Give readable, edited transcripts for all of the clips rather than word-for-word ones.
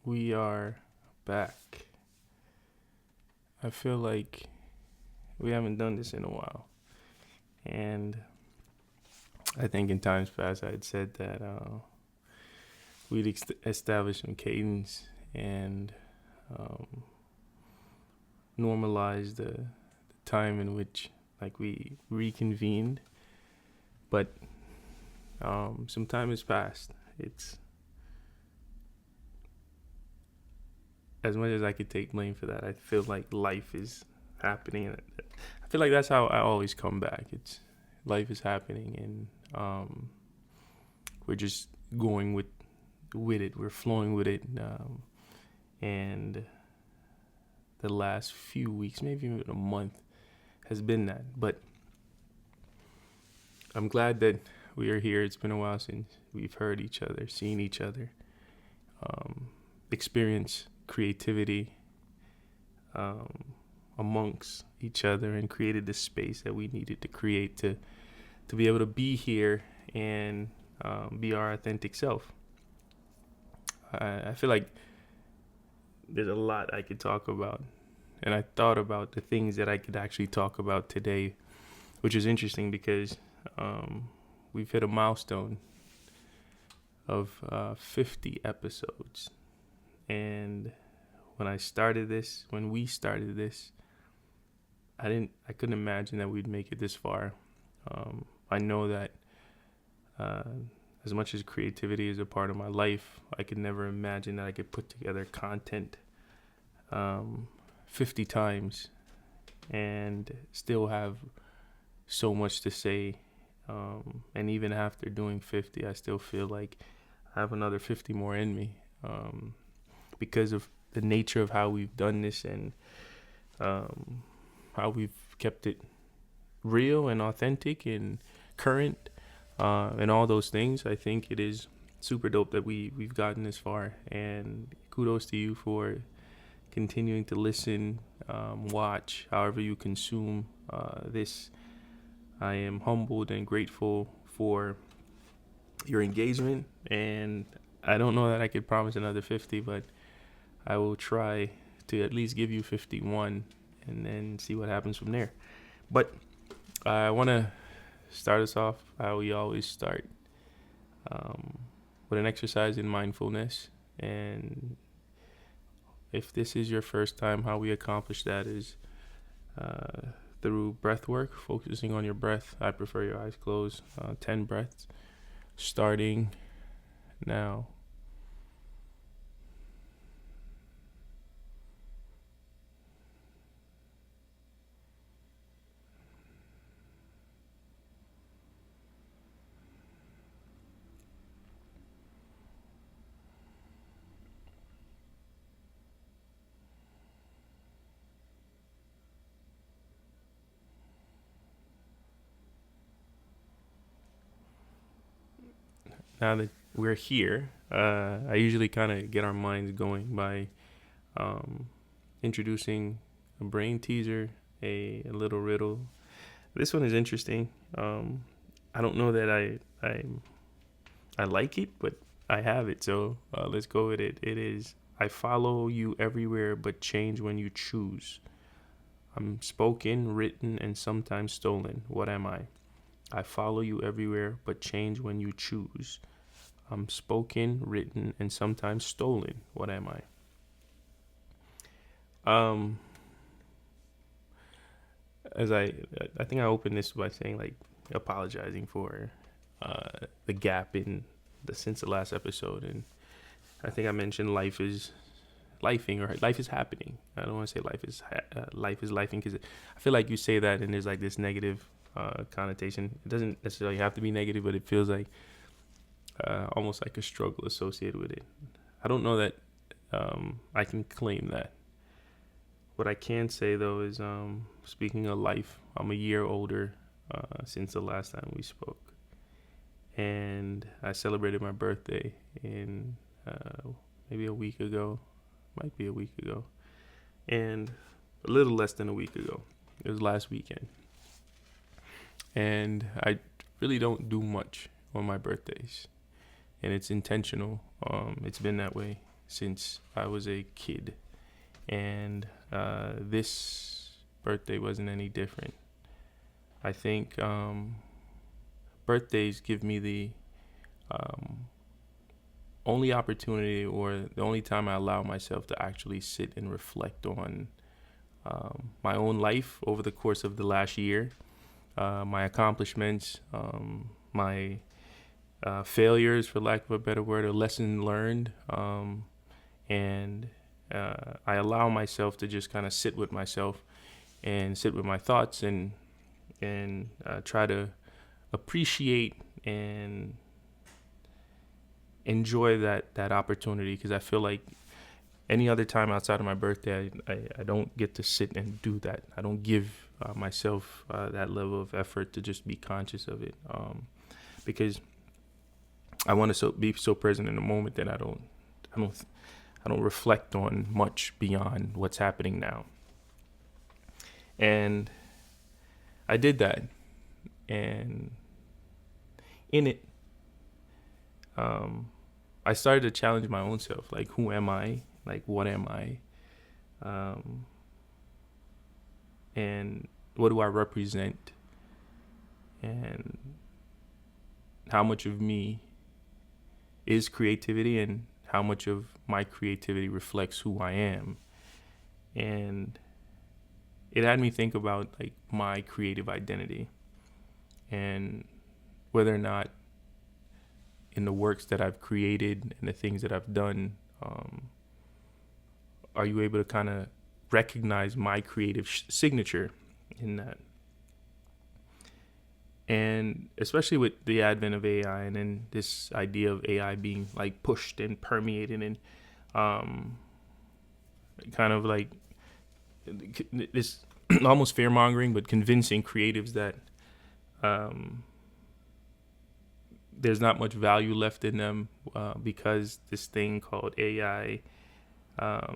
We are back. I feel like we haven't done this in a while. And I think in times past I had said that we'd establish some cadence and um, normalize the time in which like we reconvened. But some time has passed. It's as much as I could take blame for that. I feel like life is happening. I feel like that's how I always come back. It's life is happening, and we're just going with it. We're flowing with it, and the last few weeks, maybe even a month, has been that. But I'm glad that we are here. It's been a while since we've heard each other, seen each other, experience creativity amongst each other, and created the space that we needed to create to be able to be here and be our authentic self. I feel like there's a lot I could talk about, and I thought about the things that I could actually talk about today, which is interesting because we've hit a milestone of 50 episodes. And when we started this, I couldn't imagine that we'd make it this far. I know that as much as creativity is a part of my life, I could never imagine that I could put together content 50 times and still have so much to say. And even after doing 50, I still feel like I have another 50 more in me, because of the nature of how we've done this, and how we've kept it real and authentic and current, and all those things. I think it is super dope that we've gotten this far, and kudos to you for continuing to listen, watch, however you consume this. I am humbled and grateful for your engagement, and I don't know that I could promise another 50, but I will try to at least give you 51 and then see what happens from there. But I want to start us off how we always start, with an exercise in mindfulness. And if this is your first time, how we accomplish that is through breath work, focusing on your breath. I prefer your eyes closed. 10 breaths, starting now. Now that we're here, I usually kind of get our minds going by introducing a brain teaser, a little riddle. This one is interesting. I don't know that I like it, but I have it, so let's go with it. It is: I follow you everywhere, but change when you choose. I'm spoken, written, and sometimes stolen. What am I? I follow you everywhere, but change when you choose. I'm spoken, written, and sometimes stolen. What am I? Um, as I think I opened this by saying, like, apologizing for the gap in since the last episode, and I think I mentioned life is lifing, or life is happening. I don't want to say life is lifing, because I feel like you say that and there's like this negative connotation. It doesn't necessarily have to be negative, but it feels like almost like a struggle associated with it. I don't know that I can claim that. What I can say though is, speaking of life, I'm a year older since the last time we spoke, and I celebrated my birthday in maybe a week ago, might be a week ago, and a little less than a week ago. It was last weekend, and I really don't do much on my birthdays, and it's intentional. It's been that way since I was a kid, and this birthday wasn't any different. I think birthdays give me the only opportunity, or the only time I allow myself to actually sit and reflect on my own life over the course of the last year, my accomplishments, my failures, for lack of a better word, or lesson learned, and I allow myself to just kind of sit with myself and sit with my thoughts, and try to appreciate and enjoy that opportunity, because I feel like any other time outside of my birthday, I don't get to sit and do that. I don't give myself that level of effort to just be conscious of it, because I want to be so present in the moment that I don't reflect on much beyond what's happening now. And I did that, and in it, I started to challenge my own self. Like, who am I? Like, what am I? And what do I represent? And how much of me is creativity, and how much of my creativity reflects who I am? And it had me think about like my creative identity, and whether or not in the works that I've created and the things that I've done, are you able to kind of recognize my creative signature in that? And especially with the advent of AI, and then this idea of AI being like pushed and permeated, and kind of like this almost fear mongering, but convincing creatives that there's not much value left in them, because this thing called AI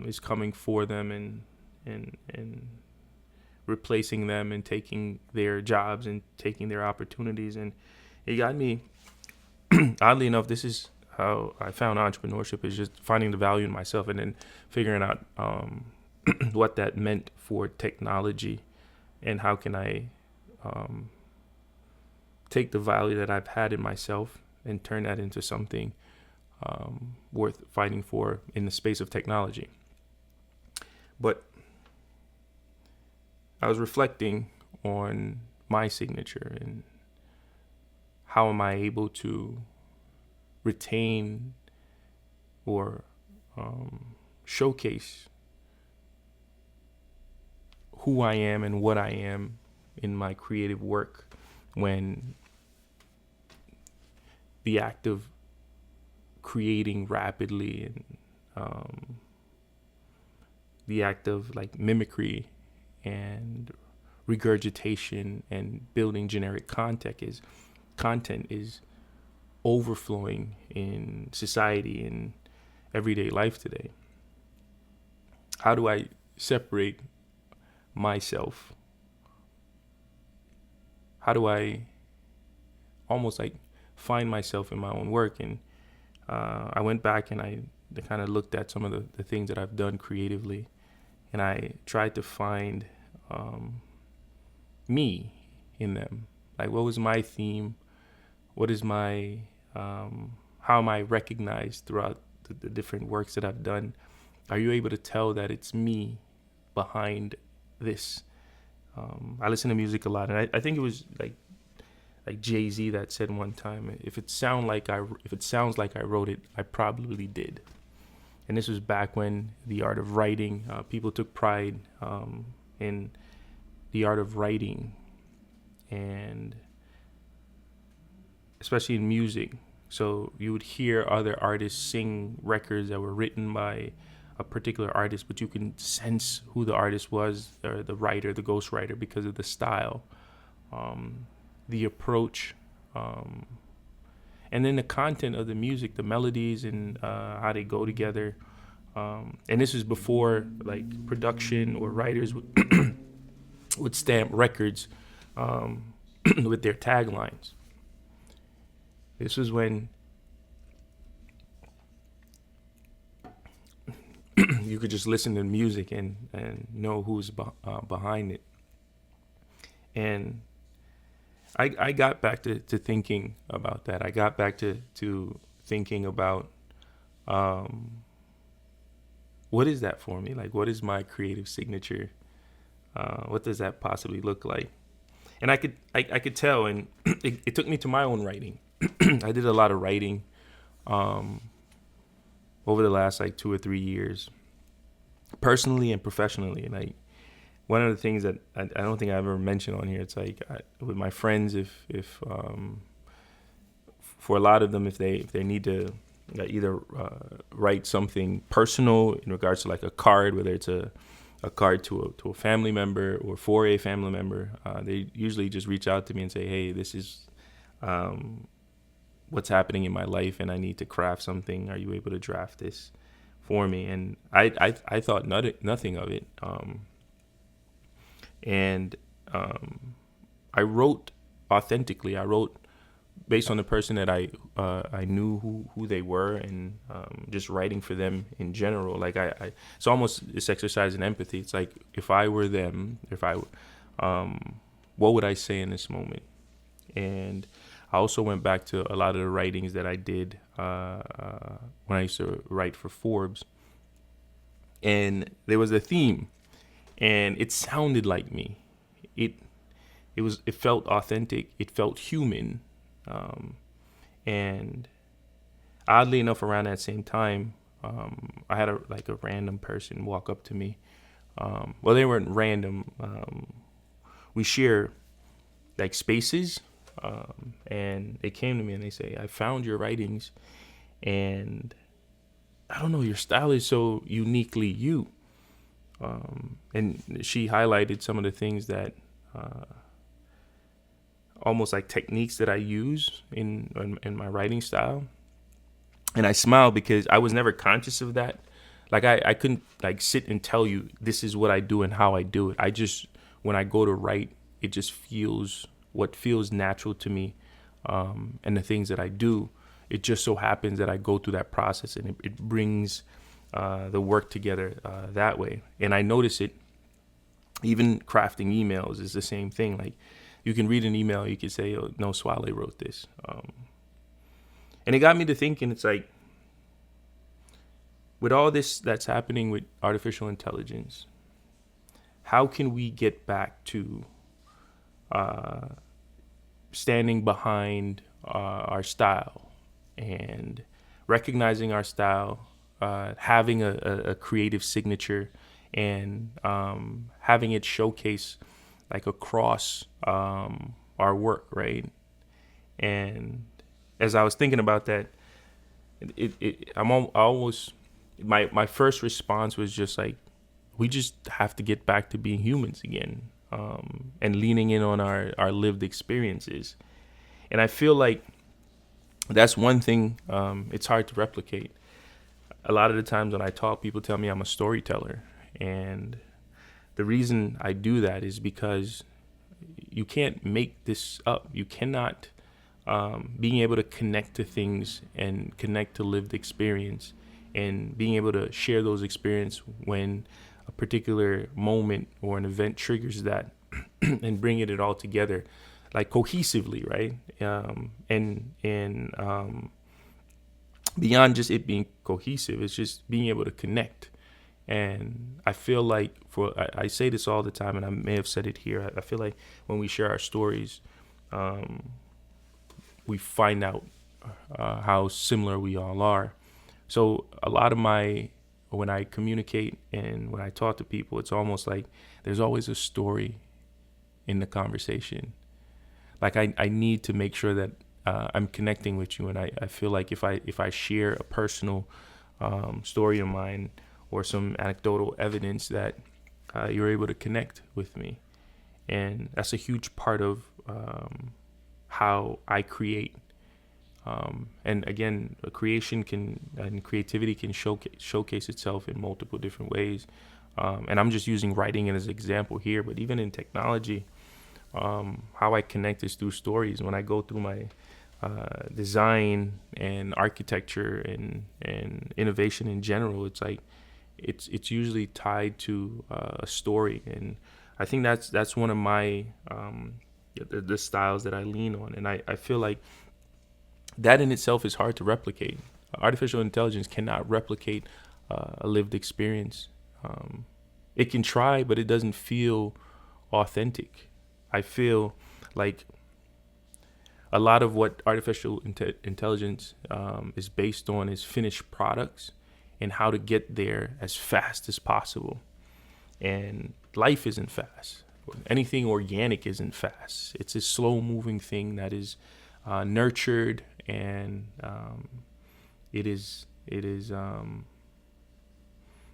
is coming for them, and replacing them, and taking their jobs, and taking their opportunities. And it got me, oddly enough, this is how I found entrepreneurship, is just finding the value in myself, and then figuring out what that meant for technology, and how can I take the value that I've had in myself and turn that into something worth fighting for in the space of technology. But I was reflecting on my signature, and how am I able to retain or showcase who I am and what I am in my creative work, when the act of creating rapidly, and the act of like mimicry and regurgitation and building generic content is overflowing in society and everyday life today. How do I separate myself? How do I almost like find myself in my own work? And I went back and I kind of looked at some of the things that I've done creatively, and I tried to find me in them. Like, what was my theme? What is my, how am I recognized throughout the different works that I've done? Are you able to tell that it's me behind this? I listen to music a lot, and I think it was like Jay-Z that said one time, if it sounds like I wrote it, I probably did. And this was back when the art of writing, people took pride in the art of writing, and especially in music. So you would hear other artists sing records that were written by a particular artist, but you can sense who the artist was, or the writer, the ghostwriter, because of the style, the approach, and then the content of the music, the melodies, and how they go together. And this is before like production or writers would stamp records with their taglines. This was when you could just listen to the music and know who's behind it. And I got back to thinking about that. I got back to thinking about what is that for me? Like, what is my creative signature? What does that possibly look like? And I could tell, and it took me to my own writing. I did a lot of writing over the last like 2 or 3 years, personally and professionally. And like, one of the things that I don't think I ever mentioned on here, it's like with my friends, if for a lot of them, if they need to either write something personal in regards to like a card, whether it's a card to a family member or for a family member, they usually just reach out to me and say, hey, this is what's happening in my life and I need to craft something. Are you able to draft this for me? And I thought nothing of it. And I wrote authentically. I wrote based on the person that I knew who they were, and just writing for them in general. Like it's almost this exercise in empathy. It's like, if I were them, what would I say in this moment? And I also went back to a lot of the writings that I did when I used to write for Forbes, and there was a theme, and it sounded like me. It felt authentic. It felt human. And oddly enough, around that same time, I had a random person walk up to me. Well, they weren't random. We share like spaces, and they came to me and they say, I found your writings, and I don't know, your style is so uniquely you. And she highlighted some of the things that almost like techniques that I use in my writing style. And I smiled because I was never conscious of that. Like I couldn't like sit and tell you this is what I do and how I do it. I just, when I go to write, it just feels what feels natural to me. And the things that I do, it just so happens that I go through that process, and it brings the work together that way. And I notice it even crafting emails is the same thing. Like, you can read an email, you can say, oh, no, Swale wrote this. And it got me to thinking, it's like, with all this that's happening with artificial intelligence, how can we get back to standing behind our style and recognizing our style, having a creative signature, and having it showcase like across our work, right? And as I was thinking about that, my first response was just like, we just have to get back to being humans again, and leaning in on our lived experiences. And I feel like that's one thing it's hard to replicate. A lot of the times when I talk, people tell me I'm a storyteller. And the reason I do that is because you can't make this up. You cannot, being able to connect to things and connect to lived experience, and being able to share those experiences when a particular moment or an event triggers that, and bringing it all together like cohesively, right? And beyond just it being cohesive, it's just being able to connect. And I feel like, I say this all the time, and I may have said it here, I feel like when we share our stories, we find out how similar we all are. So a lot of when I communicate and when I talk to people, it's almost like there's always a story in the conversation. Like I need to make sure that I'm connecting with you, and I feel like if I share a personal story of mine or some anecdotal evidence, that you're able to connect with me. And that's a huge part of how I create. And again, creation and creativity can showcase itself in multiple different ways. And I'm just using writing as an example here, but even in technology, how I connect is through stories. When I go through my design and architecture and innovation in general, it's like it's usually tied to a story, and I think that's one of my the styles that I lean on, and I feel like that in itself is hard to replicate. Artificial intelligence cannot replicate a lived experience. It can try, but it doesn't feel authentic. I feel like a lot of what artificial intelligence is based on is finished products and how to get there as fast as possible. And life isn't fast. Anything organic isn't fast. It's a slow moving thing that is nurtured, and it is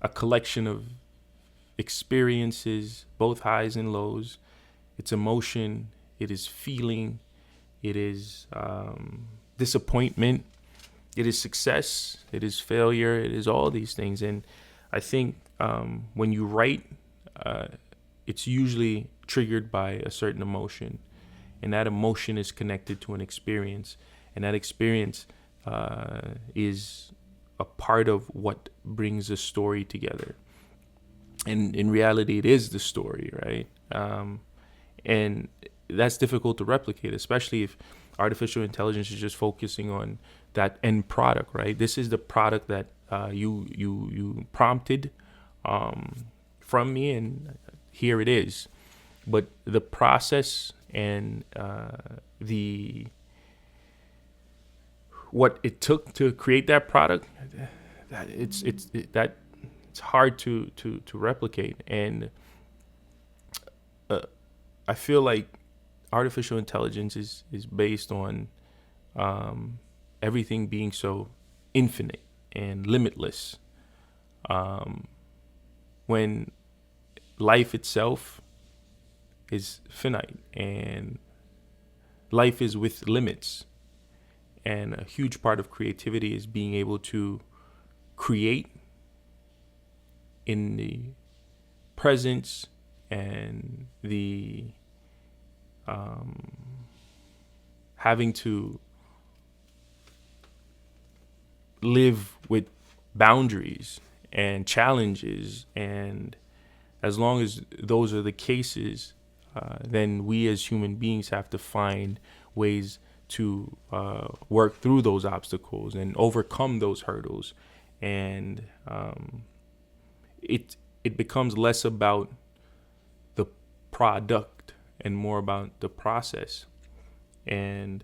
a collection of experiences, both highs and lows. It's emotion. It is feeling. It is disappointment. It is success. It is failure. It is all these things. And I think when you write, it's usually triggered by a certain emotion. And that emotion is connected to an experience. And that experience is a part of what brings a story together. And in reality, it is the story, right? And that's difficult to replicate, especially if artificial intelligence is just focusing on that end product, right? This is the product that you prompted from me, and here it is. But the process and the what it took to create that product, that it's hard to replicate. And I feel like artificial intelligence is based on everything being so infinite and limitless, when life itself is finite and life is with limits. And a huge part of creativity is being able to create in the presence and the having to live with boundaries and challenges. And as long as those are the cases, then we as human beings have to find ways to work through those obstacles and overcome those hurdles. And it becomes less about the product and more about the process. And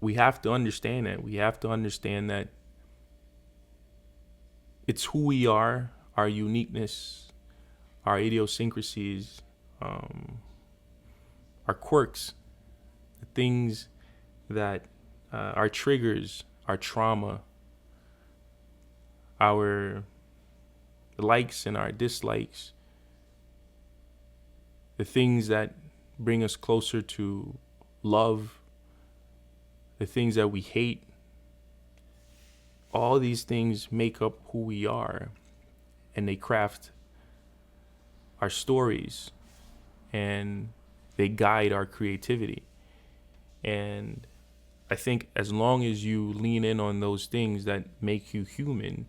we have to understand that. We have to understand that it's who we are, our uniqueness, our idiosyncrasies, our quirks, the things that our triggers, our trauma, our likes and our dislikes, the things that bring us closer to love, the things that we hate. All these things make up who we are, and they craft our stories, and they guide our creativity. And I think as long as you lean in on those things that make you human,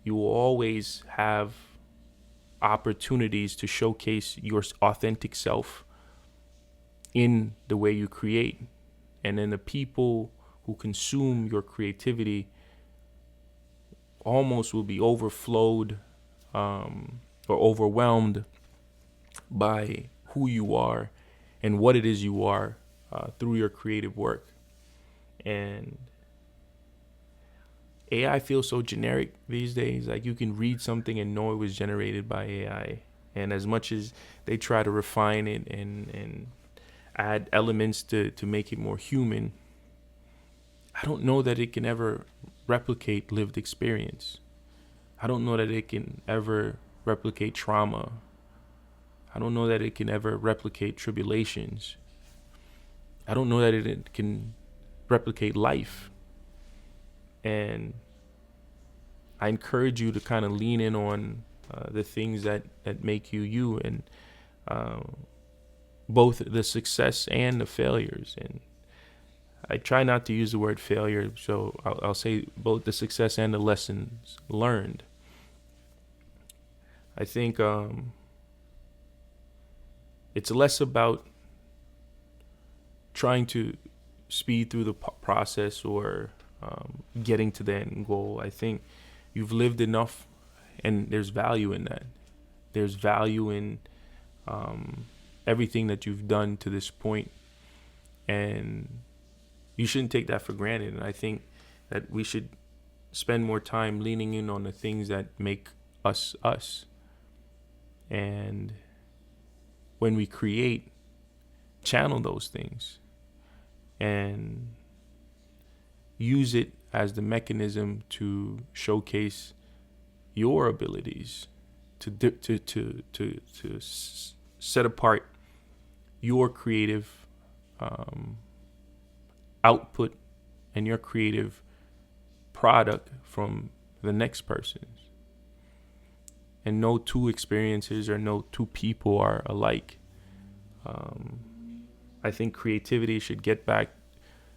you will always have opportunities to showcase your authentic self in the way you create. And then the people who consume your creativity almost will be overflowed or overwhelmed by who you are and what it is you are through your creative work. And AI feels so generic these days. Like, you can read something and know it was generated by AI. And as much as they try to refine it and add elements to make it more human, I don't know that it can ever replicate lived experience. I don't know that it can ever replicate trauma. I don't know that it can ever replicate tribulations. I don't know that it can replicate life. And I encourage you to kind of lean in on the things that make you you, and both the success and the failures. And I try not to use the word failure, so I'll say both the success and the lessons learned. I think it's less about trying to speed through the process or getting to the end goal. I think you've lived enough, and there's value in that. There's value in everything that you've done to this point, and you shouldn't take that for granted. And I think that we should spend more time leaning in on the things that make us us. And when we create, channel those things and use it as the mechanism to showcase your abilities, to set apart your creative output and your creative product from the next person's. And no two experiences or no two people are alike. I think creativity should get back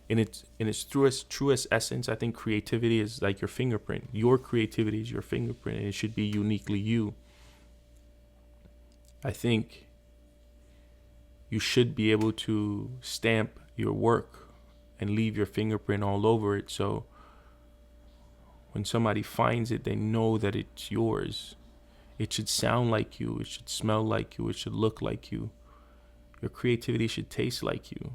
in its truest essence. I think creativity is like your fingerprint. Your creativity is your fingerprint, and it should be uniquely you. I think you should be able to stamp your work and leave your fingerprint all over it, so when somebody finds it, they know that it's yours. It should sound like you. It should smell like you. It should look like you. Your creativity should taste like you.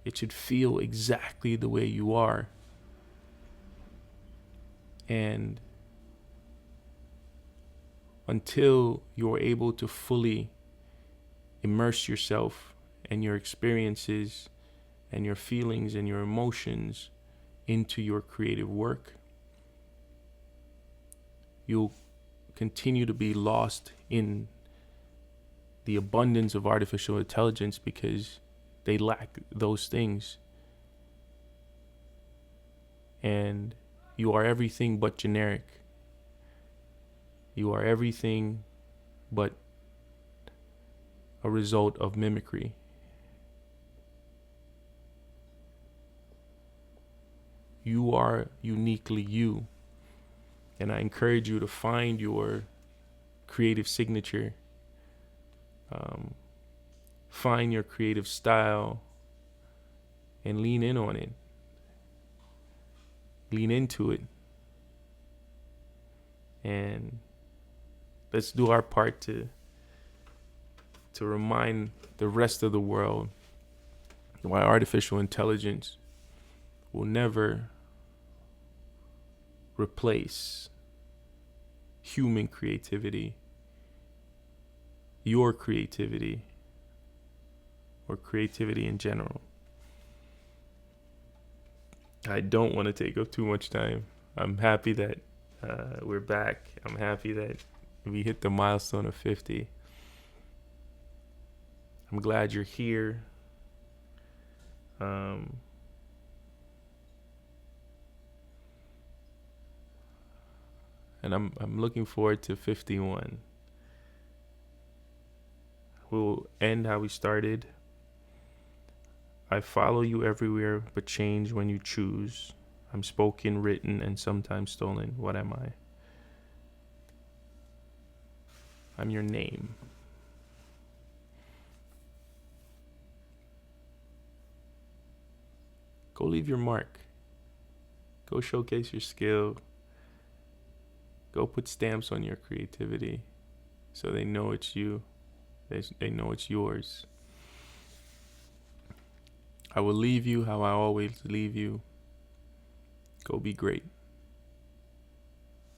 It should feel exactly the way you are. And until you're able to fully immerse yourself and your experiences and your feelings and your emotions into your creative work, you'll continue to be lost in the abundance of artificial intelligence because they lack those things. And you are everything but generic. You are everything but a result of mimicry. You are uniquely you. And I encourage you to find your creative signature. Find your creative style and lean in on it. Lean into it. And let's do our part to remind the rest of the world why artificial intelligence will never replace human creativity, your creativity, or creativity in general. I don't want to take up too much time. I'm happy that we're back. I'm happy that we hit the milestone of 50. I'm glad you're here. And I'm looking forward to 51. We'll end how we started. I follow you everywhere, but change when you choose. I'm spoken, written, and sometimes stolen. What am I? I'm your name. Go leave your mark. Go showcase your skill. Go put stamps on your creativity so they know it's you. They know it's yours. I will leave you how I always leave you. Go be great.